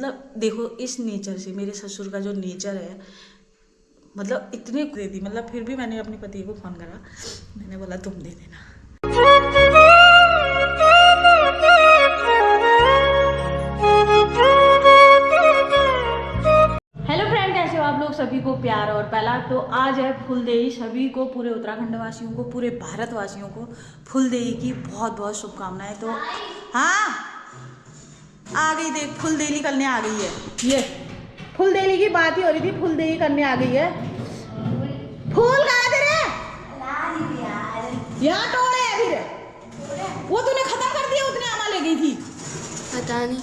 मतलब देखो इस नेचर से, मेरे ससुर का जो नेचर है, मतलब इतने दे दी, मतलब फिर भी मैंने अपने पति को फ़ोन करा, मैंने बोला तुम दे देना। हेलो फ्रेंड, कैसे हो आप लोग? सभी को प्यार और पहला तो आज है फुलदेई। सभी को, पूरे उत्तराखंड वासियों को, पूरे भारतवासियों को फुलदेई की बहुत बहुत शुभकामनाएं। तो हाँ, आ गई, देख फुलदेई करने आ गई है। ये फुलदेई की बात ही हो रही थी, फुलदेई करने आ गई है। फूल कहाँ तेरे? यहाँ तोड़े है फिर। वो तूने खत्म कर दिया, उतने आमा ले गई थी। पता नहीं,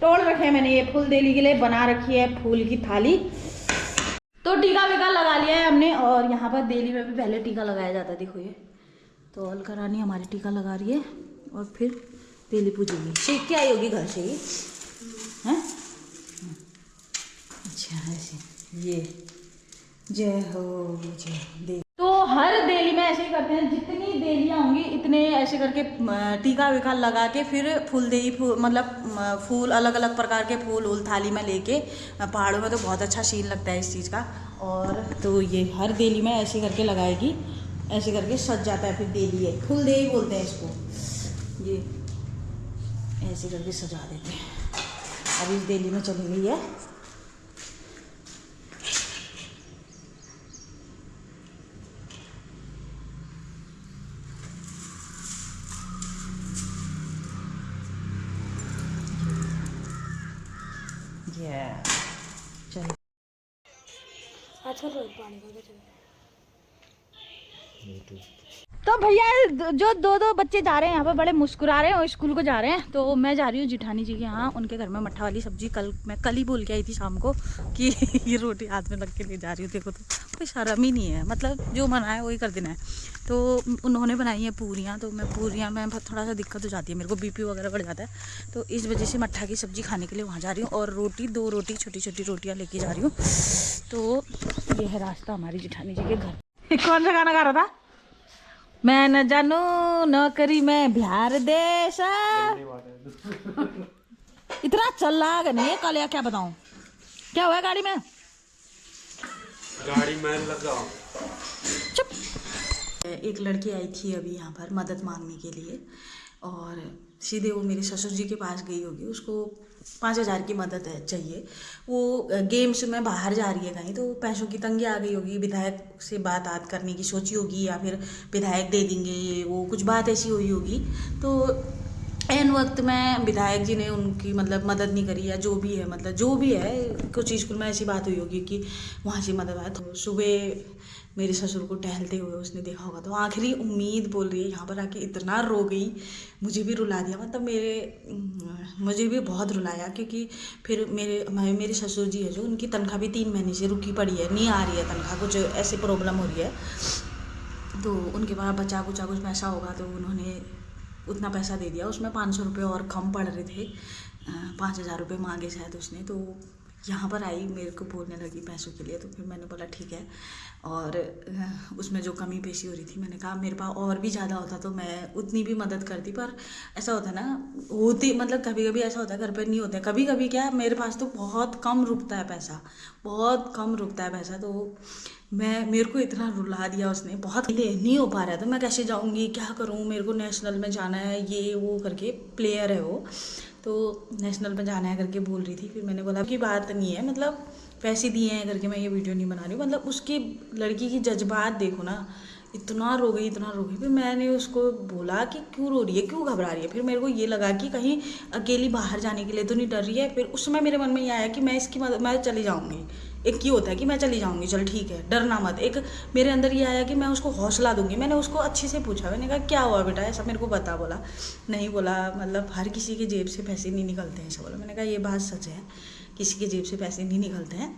तोड़ रखे मैंने। ये फुलदेई के लिए बना रखी है फूल की थाली। तो टीका वीका लगा लिया है हमने। और यहाँ पर देली में भी पहले टीका लगाया जाता है। देखो ये तो अलका रानी हमारी टीका लगा रही है और फिर देली पूजेगी। सीख के आई होगी घर से ही, हैं? अच्छा ऐसे। ये जय हो जय देवी। तो हर देली में ऐसे ही करते हैं, जितनी देलियाँ होंगी इतने ऐसे करके टीका वीका लगा के फिर फुलदेई मतलब फूल, अलग अलग प्रकार के फूल उल थाली में लेके, पहाड़ों में तो बहुत अच्छा सीन लगता है इस चीज़ का। और तो ये हर देली में ऐसे करके लगाएगी, ऐसे करके सज जाता है फिर देली। है फुलदेई बोलते हैं इसको। ये ऐसे करके सजा देते हैं। अब इस देली में चली गई है। चलो अच्छा रोज पानी का तो भैया जो दो दो बच्चे जा रहे हैं यहाँ पे, बड़े मुस्कुरा रहे हैं और स्कूल को जा रहे हैं। तो मैं जा रही हूँ जिठानी जी के यहाँ, उनके घर में मट्ठा वाली सब्जी। मैं कल ही बोल के आई थी शाम को कि ये रोटी हाथ में लग के ले जा रही हूँ। देखो तो कोई शर्म ही नहीं है, मतलब जो मना है वही कर देना है। तो उन्होंने बनाई है पूरियाँ। तो मैं पूरियाँ में थोड़ा सा दिक्कत हो जाती है, मेरे को बीपी वगैरह बढ़ जाता है। तो इस वजह से मट्ठा की सब्ज़ी खाने के लिए वहाँ जा रही हूँ। और रोटी, 2 रोटी, छोटी छोटी रोटियाँ लेके जा रही हूँ। तो ये है रास्ता हमारी जिठानी जी के घर। कौन सा गाना गा रहा था? मैं न जानू नौकरी में बिहार देश। इतना चल रहा है नहीं कल, या क्या बताऊं क्या हुआ गाड़ी में? गाड़ी में लगा। चुप। एक लड़की आई थी अभी यहाँ पर मदद मांगने के लिए, और सीधे वो मेरे ससुर जी के पास गई होगी। उसको 5,000 की मदद है चाहिए। वो गेम्स में बाहर जा रही है कहीं, तो पैसों की तंगी आ गई होगी। विधायक से बात करने की सोची होगी, या फिर विधायक दे देंगे, वो कुछ बात ऐसी हुई होगी। तो एन वक्त में विधायक जी ने उनकी मतलब मदद नहीं करी, या जो भी है, मतलब जो भी है, कुछ स्कूल में ऐसी बात हुई होगी कि वहाँ से मदद आया। तो सुबह मेरे ससुर को टहलते हुए उसने देखा होगा, तो आखिरी उम्मीद बोल रही है, यहाँ पर आके इतना रो गई, मुझे भी रुला दिया। मतलब मुझे भी बहुत रुलाया, क्योंकि फिर मेरे ससुर जी है जो, उनकी तनख्वाह भी 3 महीने से रुकी पड़ी है, नहीं आ रही है तनख्वाह, कुछ ऐसी प्रॉब्लम हो रही है। तो उनके पास बचा कुछ पैसा होगा, तो उन्होंने उतना पैसा दे दिया। उसमें 500 रुपये और कम पड़ रहे थे। 5,000 रुपये मांगे शायद उसने। तो यहाँ पर आई, मेरे को बोलने लगी पैसों के लिए। तो फिर मैंने बोला ठीक है। और उसमें जो कमी पेशी हो रही थी, मैंने कहा मेरे पास और भी ज़्यादा होता तो मैं उतनी भी मदद करती। पर ऐसा होता है ना, होती मतलब कभी कभी ऐसा होता है, घर पर नहीं होता है। कभी कभी क्या, मेरे पास तो बहुत कम रुकता है पैसा, बहुत कम रुकता है पैसा। तो मेरे को इतना रुला दिया उसने, बहुत नहीं हो पा रहा था। मैं कैसे जाऊँगी, क्या करूँ, मेरे को नेशनल में जाना है, ये वो करके, प्लेयर है वो, तो नेशनल में जाना है करके बोल रही थी। फिर मैंने बोला कि बात नहीं है, मतलब पैसे दिए हैं करके मैं ये वीडियो नहीं बना रही हूँ। मतलब उसकी लड़की की जज्बात देखो ना, इतना रो गई, इतना रो गई। फिर मैंने उसको बोला कि क्यों रो रही है, क्यों घबरा रही है। फिर मेरे को ये लगा कि कहीं अकेली बाहर जाने के लिए तो नहीं डर रही है। फिर उस समय मेरे मन में ये आया कि मैं इसकी मदद, मैं चली जाऊँगी। एक ये होता है कि मैं चली जाऊँगी, चल ठीक है, डरना मत। एक मेरे अंदर ये आया कि मैं उसको हौसला दूंगी। मैंने उसको अच्छे से पूछा, मैंने कहा क्या हुआ बेटा, ऐसा मेरे को बता। बोला नहीं, बोला मतलब हर किसी के जेब से पैसे नहीं निकलते हैं, ऐसा बोला। मैंने कहा ये बात सच है, किसी के जेब से पैसे नहीं निकलते हैं।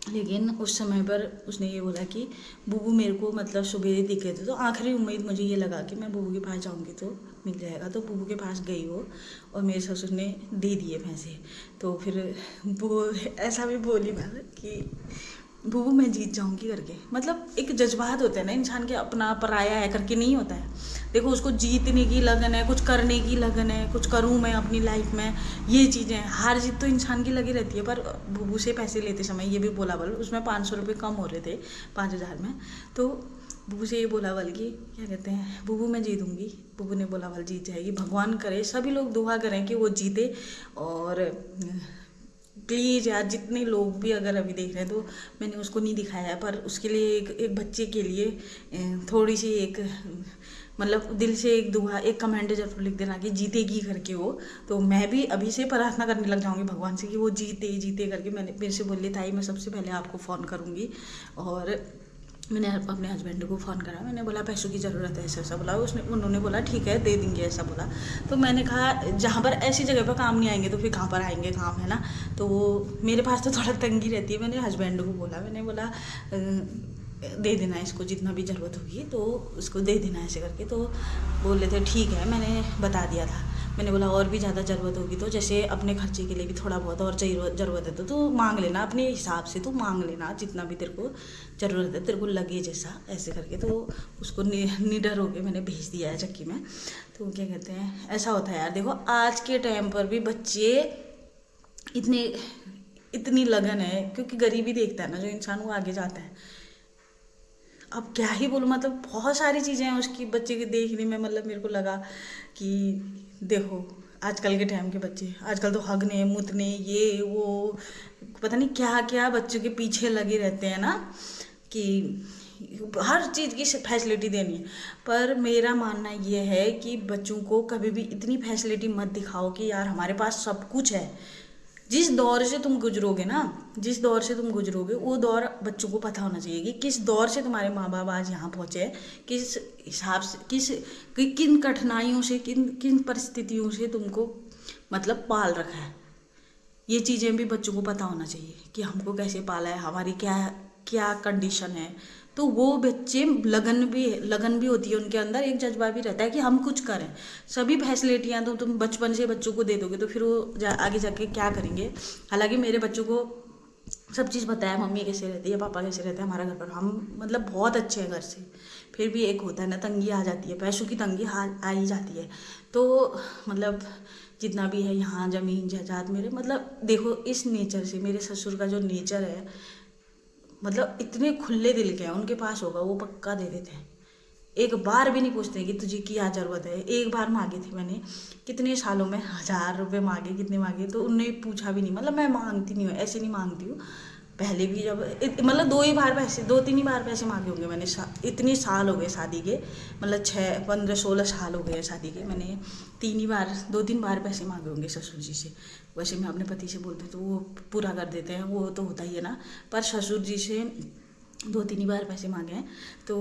लेकिन उस समय पर उसने ये बोला कि बुबू मेरे को मतलब सुबह दिखे थे, तो आखिरी उम्मीद मुझे ये लगा कि मैं बुबू के पास जाऊंगी तो मिल जाएगा। तो बुबू के पास गई वो, और मेरे ससुर ने दे दिए पैसे। तो फिर वो ऐसा भी बोली बात कि बुबू मैं जीत जाऊंगी करके। मतलब एक जज्बात होता है ना इंसान के, अपना पराया है करके नहीं होता है। देखो उसको जीतने की लगन है, कुछ करने की लगन है, कुछ करूँ मैं अपनी लाइफ में, ये चीज़ें। हार जीत तो इंसान की लगी रहती है। पर बुबू से पैसे लेते समय ये भी बोला बल, उसमें 500 रुपये कम हो रहे थे 5000 में, तो बुबू से ये बोला बल कि क्या कहते हैं, बुबू मैं जीतूंगी। बुबू ने बोला बल जीत जाएगी, भगवान करे सभी लोग दुआ करें कि वो जीते। और प्लीज़ यार, जितने लोग भी अगर अभी देख रहे हैं, तो मैंने उसको नहीं दिखाया है, पर उसके लिए एक बच्चे के लिए थोड़ी सी एक मतलब दिल से एक दुआ, एक कमेंट जरूर लिख देना कि जीतेगी करके वो। तो मैं भी अभी से प्रार्थना करने लग जाऊंगी भगवान से कि वो जीते जीते करके। मैंने मेरे से बोली ताई मैं सबसे पहले आपको फ़ोन करूँगी। और मैंने अपने हस्बैंड को फ़ोन करा, मैंने बोला पैसों की ज़रूरत है, ऐसा ऐसा बोला। उन्होंने बोला ठीक है दे देंगे, ऐसा बोला। तो मैंने कहा जहाँ पर ऐसी जगह पर काम नहीं आएंगे तो फिर कहाँ पर आएंगे काम, है ना। तो वो मेरे पास तो थोड़ा तंगी रहती है। मैंने हस्बैंड को बोला, मैंने बोला दे देना इसको, जितना भी ज़रूरत होगी तो उसको दे देना ऐसे करके। तो बोल रहे थे ठीक है, मैंने बता दिया था। मैंने बोला और भी ज़्यादा ज़रूरत होगी तो जैसे अपने खर्चे के लिए भी थोड़ा बहुत और चाहिए ज़रूरत है तो मांग लेना, अपने हिसाब से तो मांग लेना, जितना भी तेरे को ज़रूरत है, तेरे को लगे जैसा, ऐसे करके। तो उसको निडर होके मैंने भेज दिया है चक्की में। तो क्या कहते हैं, ऐसा होता है यार। देखो आज के टाइम पर भी बच्चे इतनी लगन है, क्योंकि गरीबी देखता है ना जो इंसान, वो आगे जाता है। अब क्या ही बोलूँ, मतलब बहुत सारी चीज़ें हैं उसकी बच्चे के देखने में। मतलब मेरे को लगा कि देखो आजकल के टाइम के बच्चे, आजकल तो हगने मुतने ये वो पता नहीं क्या क्या बच्चों के पीछे लगे रहते हैं ना, कि हर चीज़ की फैसिलिटी देनी है। पर मेरा मानना ये है कि बच्चों को कभी भी इतनी फैसिलिटी मत दिखाओ कि यार हमारे पास सब कुछ है। जिस दौर से तुम गुजरोगे ना, जिस दौर से तुम गुजरोगे वो दौर बच्चों को पता होना चाहिए कि किस दौर से तुम्हारे माँ बाप आज यहाँ पहुँचे, किस हिसाब से किन कठिनाइयों से, किन किन परिस्थितियों से तुमको मतलब पाल रखा है। ये चीज़ें भी बच्चों को पता होना चाहिए कि हमको कैसे पाला है, हमारी क्या क्या कंडीशन है। तो वो बच्चे लगन भी होती है उनके अंदर, एक जज्बा भी रहता है कि हम कुछ करें। सभी फैसिलिटियाँ तो तुम बचपन से बच्चों को दे दोगे तो फिर वो आगे जाके क्या करेंगे। हालांकि मेरे बच्चों को सब चीज़ पता है, मम्मी कैसे रहती है, पापा कैसे रहते हैं हमारा घर पर, हम मतलब बहुत अच्छे हैं घर से। फिर भी एक होता है ना, तंगी आ जाती है, पैसों की तंगी आ ही जाती है। तो मतलब जितना भी है यहाँ ज़मीन जायदाद मेरे, मतलब देखो इस नेचर से, मेरे ससुर का जो नेचर है, मतलब इतने खुले दिल के हैं, उनके पास होगा वो पक्का दे देते हैं। एक बार भी नहीं पूछते कि तुझे क्या ज़रूरत है। एक बार मांगी थी मैंने, कितने सालों में 1000 रुपये मांगे, कितने मांगे तो उनने पूछा भी नहीं। मतलब मैं मांगती नहीं हूँ, ऐसे नहीं मांगती हूँ। पहले भी जब मतलब 2-3 ही बार पैसे मांगे होंगे मैंने। इतने साल हो गए शादी के, मतलब 6-15-16 साल हो गए शादी के। मैंने 2-3 बार पैसे मांगे होंगे ससुर जी से। वैसे मैं अपने पति से बोलती तो वो पूरा कर देते हैं, वो तो होता ही है ना। पर ससुर जी से 2-3 ही बार पैसे मांगे हैं। तो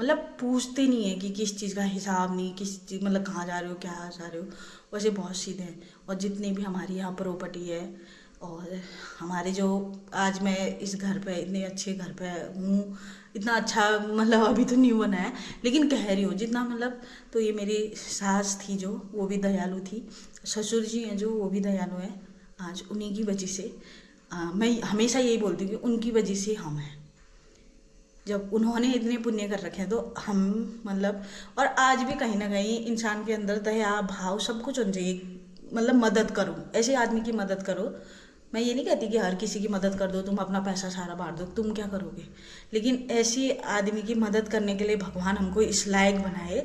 मतलब पूछते नहीं है कि किस चीज़ का हिसाब नहीं, किस चीज़ मतलब कहाँ जा रहे हो, क्या जा रहे हो। वैसे बहुत सीधे हैं। और जितनी भी हमारी यहाँ प्रॉपर्टी है, और हमारे जो आज मैं इस घर पे, इतने अच्छे घर पे हूँ, इतना अच्छा मतलब अभी तो न्यू बना है, लेकिन कह रही हूँ जितना मतलब। तो ये मेरी सास थी जो, वो भी दयालु थी। ससुर जी हैं जो, वो भी दयालु हैं। आज उन्हीं की वजह से मैं हमेशा यही बोलती हूँ कि उनकी वजह से हम हैं। जब उन्होंने इतने पुण्य कर रखे हैं तो हम मतलब, और आज भी कहीं ना कहीं इंसान के अंदर दया भाव सब कुछ होना चाहिए। मतलब मदद करो, ऐसे आदमी की मदद करो। मैं ये नहीं कहती कि हर किसी की मदद कर दो, तुम अपना पैसा सारा बांट दो, तुम क्या करोगे। लेकिन ऐसे आदमी की मदद करने के लिए भगवान हमको इस लायक बनाए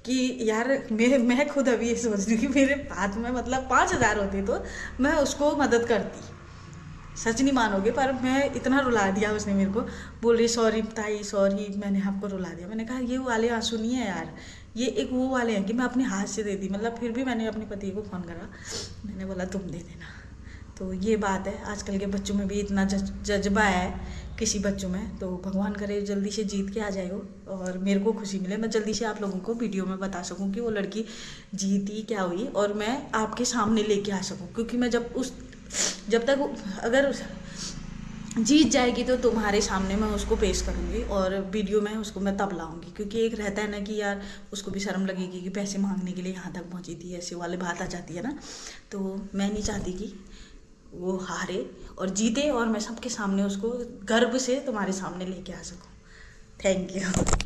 कि यार मैं खुद अभी ये सोच रही हूँ कि मेरे हाथ में मतलब 5000 होते तो मैं उसको मदद करती। सच नहीं मानोगे, पर मैं इतना रुला दिया उसने मेरे को। बोल रही सॉरी ताई सॉरी, मैंने आपको रुला दिया। मैंने कहा ये वाले आंसू नहीं है यार, ये एक वो वाले हैं कि मैं अपने हाथ से दे दी। मतलब फिर भी मैंने अपने पति को फ़ोन करा, मैंने बोला तुम दे देना। तो ये बात है, आजकल के बच्चों में भी इतना जज्बा है किसी बच्चों में। तो भगवान करे जल्दी से जीत के आ जाए वो, और मेरे को खुशी मिले, मैं जल्दी से आप लोगों को वीडियो में बता सकूं कि वो लड़की जीती क्या हुई, और मैं आपके सामने लेके आ सकूं। क्योंकि मैं जब तक अगर जीत जाएगी तो तुम्हारे सामने मैं उसको पेश करूँगी, और वीडियो में उसको मैं तब लाऊंगी। क्योंकि एक रहता है ना कि यार उसको भी शर्म लगेगी कि पैसे मांगने के लिए यहाँ तक पहुँची थी, ऐसे वाले बात आ जाती है ना। तो मैं नहीं चाहती कि वो हारे और जीते और मैं सबके सामने उसको गर्व से तुम्हारे सामने लेके आ सकूं। Thank you.